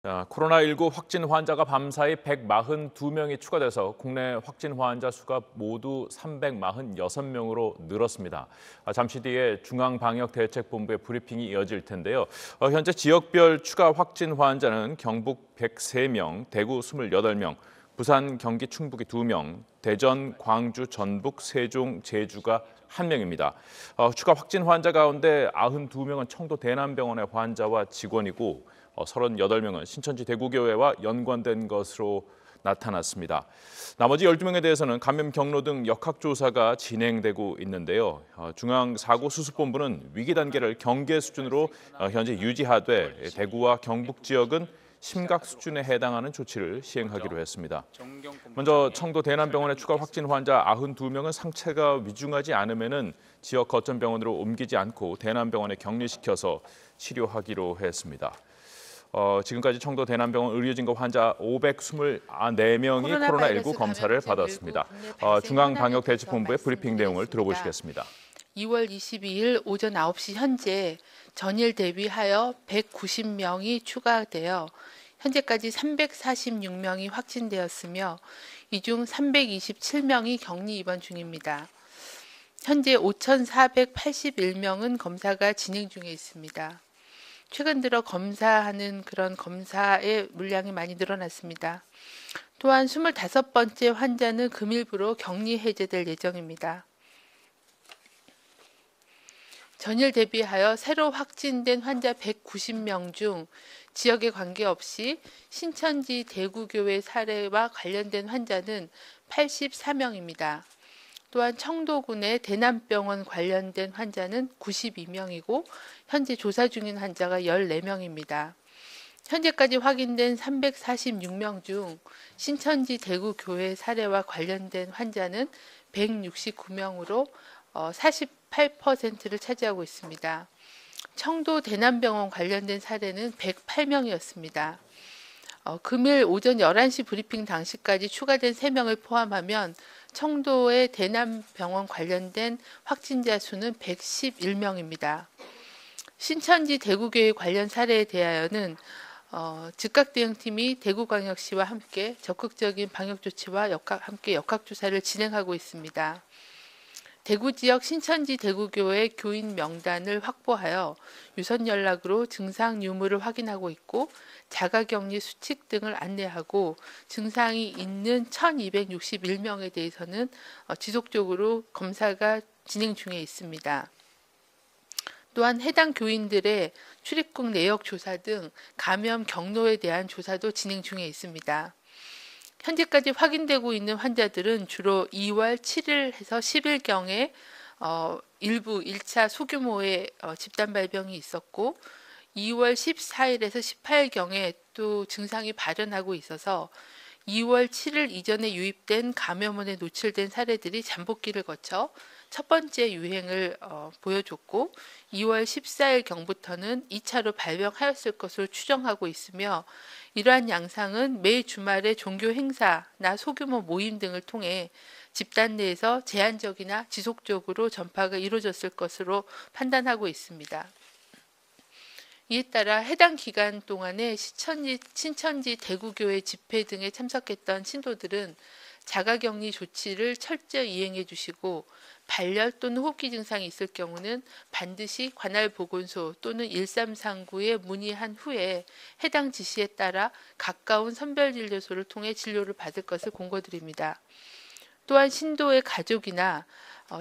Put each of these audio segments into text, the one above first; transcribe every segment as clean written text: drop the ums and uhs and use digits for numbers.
코로나19 확진 환자가 밤사이 142명이 추가돼서 국내 확진 환자 수가 모두 346명으로 늘었습니다. 잠시 뒤에 중앙방역대책본부의 브리핑이 이어질 텐데요. 현재 지역별 추가 확진 환자는 경북 103명, 대구 28명, 부산, 경기, 충북이 2명, 대전, 광주, 전북, 세종, 제주가 1명입니다. 추가 확진 환자 가운데 92명은 청도 대남병원의 환자와 직원이고 38명은 신천지 대구교회와 연관된 것으로 나타났습니다. 나머지 12명에 대해서는 감염 경로 등 역학조사가 진행되고 있는데요. 중앙사고수습본부는 위기 단계를 경계 수준으로 현재 유지하되 대구와 경북 지역은 심각 수준에 해당하는 조치를 시행하기로 했습니다. 먼저 청도 대남병원의 추가 확진 환자 92명은 상태가 위중하지 않으면 지역 거점병원으로 옮기지 않고 대남병원에 격리시켜서 치료하기로 했습니다. 지금까지 청도 대남병원 의료진과 환자 524명이 코로나19 검사를 받았습니다. 중앙방역대책본부의 브리핑 내용을 들어보시겠습니다. 2월 22일 오전 9시 현재 전일 대비하여 190명이 추가되어 현재까지 346명이 확진되었으며 이 중 327명이 격리 입원 중입니다. 현재 5,481명은 검사가 진행 중에 있습니다. 최근 들어 검사하는 그런 검사의 물량이 많이 늘어났습니다. 또한 25번째 환자는 금일부로 격리 해제될 예정입니다. 전일 대비하여 새로 확진된 환자 190명 중 지역에 관계없이 신천지 대구교회 사례와 관련된 환자는 84명입니다. 또한 청도군의 대남병원 관련된 환자는 92명이고 현재 조사 중인 환자가 14명입니다. 현재까지 확인된 346명 중 신천지 대구교회 사례와 관련된 환자는 169명으로 48%를 차지하고 있습니다. 청도 대남병원 관련된 사례는 108명이었습니다. 금일 오전 11시 브리핑 당시까지 추가된 3명을 포함하면 청도의 대남병원 관련된 확진자 수는 111명입니다. 신천지 대구교회 관련 사례에 대하여는 즉각대응팀이 대구광역시와 함께 적극적인 방역조치와 함께 역학조사를 진행하고 있습니다. 대구 지역 신천지 대구교회 교인 명단을 확보하여 유선 연락으로 증상 유무를 확인하고 있고 자가격리 수칙 등을 안내하고 증상이 있는 1,261명에 대해서는 지속적으로 검사가 진행 중에 있습니다. 또한 해당 교인들의 출입국 내역 조사 등 감염 경로에 대한 조사도 진행 중에 있습니다. 현재까지 확인되고 있는 환자들은 주로 2월 7일에서 10일경에 일부 1차 소규모의 집단 발병이 있었고 2월 14일에서 18일경에 또 증상이 발현하고 있어서 2월 7일 이전에 유입된 감염원에 노출된 사례들이 잠복기를 거쳐 첫 번째 유행을 보여줬고 2월 14일경부터는 2차로 발병하였을 것으로 추정하고 있으며 이러한 양상은 매 주말의 종교 행사나 소규모 모임 등을 통해 집단 내에서 제한적이나 지속적으로 전파가 이루어졌을 것으로 판단하고 있습니다. 이에 따라 해당 기간 동안에 신천지 대구교회 집회 등에 참석했던 신도들은 자가격리 조치를 철저히 이행해 주시고 발열 또는 호흡기 증상이 있을 경우는 반드시 관할보건소 또는 1339에 문의한 후에 해당 지시에 따라 가까운 선별진료소를 통해 진료를 받을 것을 공고드립니다. 또한 신도의 가족이나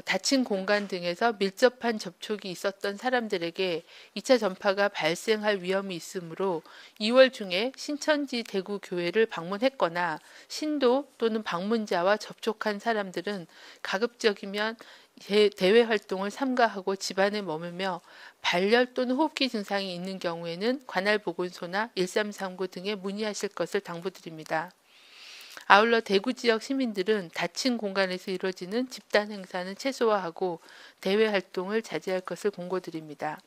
닫힌 공간 등에서 밀접한 접촉이 있었던 사람들에게 2차 전파가 발생할 위험이 있으므로 2월 중에 신천지 대구교회를 방문했거나 신도 또는 방문자와 접촉한 사람들은 가급적이면 대외 활동을 삼가하고 집안에 머물며 발열 또는 호흡기 증상이 있는 경우에는 관할보건소나 1339 등에 문의하실 것을 당부드립니다. 아울러 대구 지역 시민들은 닫힌 공간에서 이루어지는 집단 행사는 최소화하고 대외 활동을 자제할 것을 공고드립니다.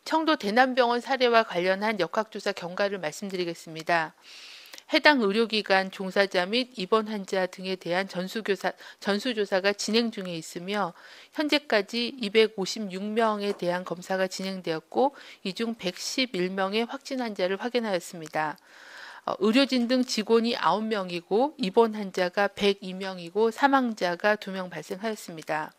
청도 대남병원 사례와 관련한 역학조사 경과를 말씀드리겠습니다. 해당 의료기관 종사자 및 입원 환자 등에 대한 전수조사가 진행 중에 있으며 현재까지 256명에 대한 검사가 진행되었고 이 중 111명의 확진 환자를 확인하였습니다. 의료진 등 직원이 9명이고 입원 환자가 102명이고 사망자가 2명 발생하였습니다.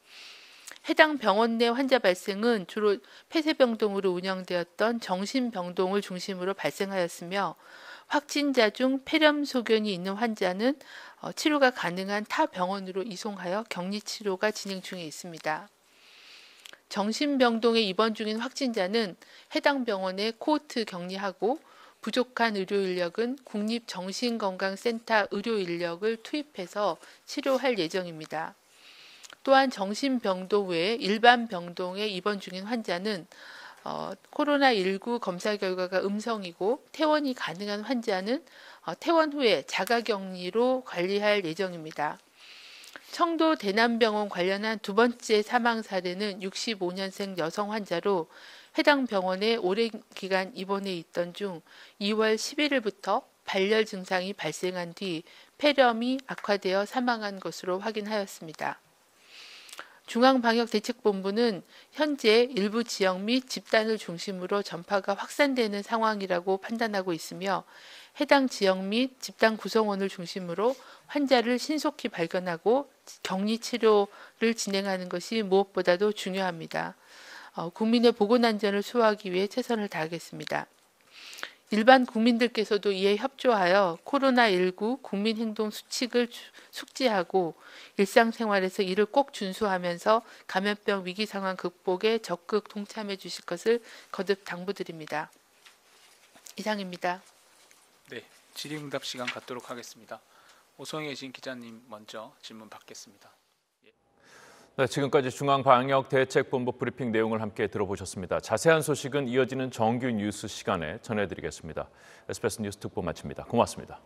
해당 병원 내 환자 발생은 주로 폐쇄병동으로 운영되었던 정신병동을 중심으로 발생하였으며 확진자 중 폐렴 소견이 있는 환자는 치료가 가능한 타 병원으로 이송하여 격리 치료가 진행 중에 있습니다. 정신병동에 입원 중인 확진자는 해당 병원에 코호트 격리하고 부족한 의료 인력은 국립정신건강센터 의료 인력을 투입해서 치료할 예정입니다. 또한 정신병동 외에 일반 병동에 입원 중인 환자는 코로나19 검사 결과가 음성이고 퇴원이 가능한 환자는 퇴원 후에 자가격리로 관리할 예정입니다. 청도 대남병원 관련한 두 번째 사망 사례는 65년생 여성 환자로 해당 병원에 오랜 기간 입원해 있던 중 2월 11일부터 발열 증상이 발생한 뒤 폐렴이 악화되어 사망한 것으로 확인하였습니다. 중앙방역대책본부는 현재 일부 지역 및 집단을 중심으로 전파가 확산되는 상황이라고 판단하고 있으며 해당 지역 및 집단 구성원을 중심으로 환자를 신속히 발견하고 격리 치료를 진행하는 것이 무엇보다도 중요합니다. 국민의 보건안전을 수호하기 위해 최선을 다하겠습니다. 일반 국민들께서도 이에 협조하여 코로나19 국민행동 수칙을 숙지하고 일상생활에서 이를 꼭 준수하면서 감염병 위기 상황 극복에 적극 동참해 주실 것을 거듭 당부드립니다. 이상입니다. 네, 질의응답 시간 갖도록 하겠습니다. 오성희 예진 기자님 먼저 질문 받겠습니다. 네, 지금까지 중앙방역대책본부 브리핑 내용을 함께 들어보셨습니다. 자세한 소식은 이어지는 정규 뉴스 시간에 전해드리겠습니다. SBS 뉴스 특보 마칩니다. 고맙습니다.